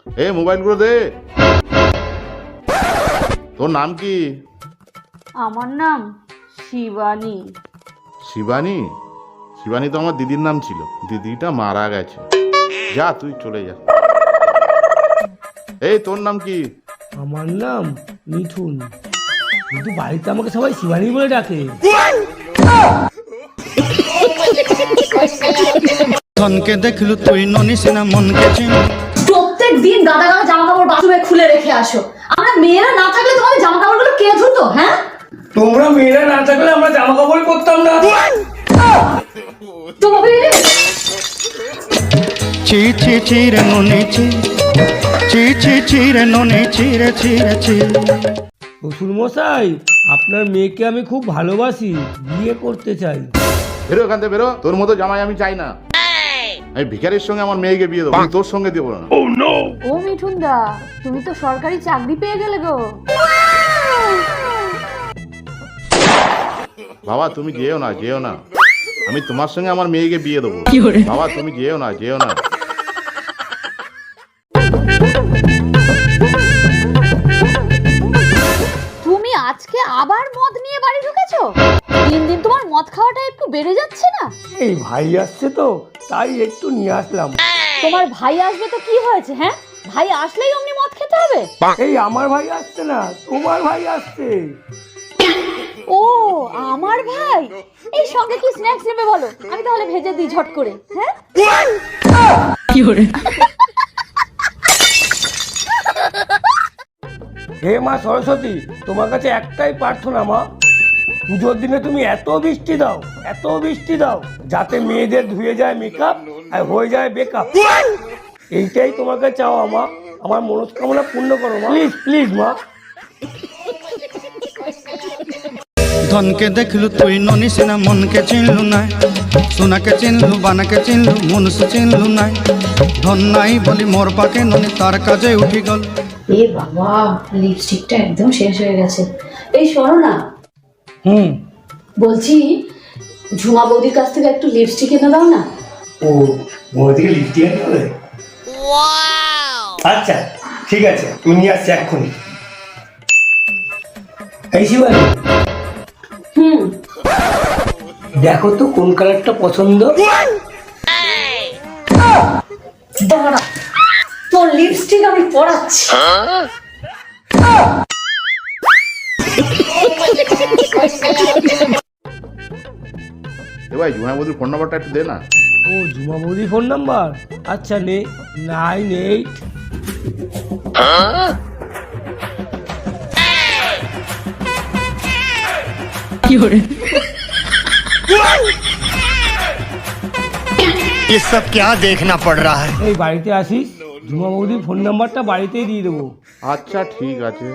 এ মোবাইলগুলো দে। তোর নাম কি? আমার নাম শিবানী। শিবানী? শিবানী তো আমার দিদির নাম ছিল, দিদিটা মারা গেছে। যা তুই চলে যা। এই তোর নাম কি? আমার নাম মিঠুন, কিন্তু বাড়িতে আমাকে সবাই শিবানী বলে ডাকে। ধনকে দেখলু তুই ননিস না মনকে চিন। প্রত্যেক দিন গাদা গাদা জামা কাপড় বাথরুমে খুলে রেখে আসো। আমরা মেয়েরা না থাকলে তোমাদের জামা কাপড়গুলো কে ধুতো? হ্যাঁ, তোমরা মেয়েরা না থাকলে আমরা জামা কাপড় পরতাম না। চি চি চি রে ননি চি, চি চি চি রে ননি চি রে চি রে চি। শ্বশুর মশাই, আপনার মেয়েকে আমি খুব ভালোবাসি, বিয়ে করতে চাই। বেরো এখান থেকে বেরো, তোর মতো জামাই আমি চাই না। আমি ভিখারির সঙ্গে আমার মেয়েকে বিয়ে দেবো, তোর সঙ্গে দেবো না। ও মিঠুন দা, তুমি তো সরকারি চাকরি পেয়ে গেলে গো। বাবা তুমি যেও না, যেও না, আমি তোমার সঙ্গে আমার মেয়েকে বিয়ে দেবো। বাবা তুমি যেও না, যেও না। তুমি আজকে আবার মদ নিয়ে বাড়ি ঢুকেছো? দিন দিন তোমার মদ খাওয়াটা একটু বেড়ে যাচ্ছে না? এই ভাই আসছে তো, তাই একটু নিয়ে আসলাম। তোমার ভাই আসবে তো কি হয়েছে? হ্যাঁ, ভাই আসলেই অমনি মদ খেতে হবে? এই আমার ভাই আসছে না, তোমার ভাই আসছে। ও আমার ভাই, এই সঙ্গে কি স্ন্যাক্স নেবে বলো, আমি তাহলে ভেজে দিই ঝট করে। হ্যাঁ, হে মা সরস্বতী, তোমার কাছে একটাই প্রার্থনা মা, পুজোর দিনে তুমি এত বৃষ্টি দাও, এত বৃষ্টি দাও, যাতে মেয়েদের ধুয়ে যায় মেকআপ আর হয়ে যায় বেকআপ। এইটাই তোমাকে চাও মা, আমার মনস্কামনা পূর্ণ করো মা, প্লিজ প্লিজ মা। ধনকে দেখলু তুই ননিস না মনকে চিনলু নাই, সোনাকে চিনলু বানাকে চিনলু মনুষ চিনলু নাই। ধন নাই বলি মোর পাকে ননি তার কাজে উঠি গল। এ বাবা, লিপস্টিকটা একদম শেষ হয়ে গেছে। এই শোনো না, বলছি ঝুমা বৌদির কাছ থেকে একটু লিপস্টিক এনে দাও না। ও বৌদিকে লিপস্টিক আনতে হবে? আচ্ছা ঠিক আছে, তুমি নিয়ে আসছি এক্ষুনি। এই শিবানী, দেখো তো কোন কালারটা পছন্দ। দাঁড়া, তোর লিপস্টিক আমি পরাচ্ছি। এ ভাই ঝুমা বৌদির ফোন নাম্বারটা একটু দে না। ও ঝুমা বৌদি ফোন নাম্বার? আচ্ছা নে, 98। ये सब क्या देखना पड़ रहा है। এই বাড়িতে আসিস, ঝুমা বৌদির ফোন নাম্বারটা বাড়িতেই দিয়ে দেবো। আচ্ছা ঠিক আছে।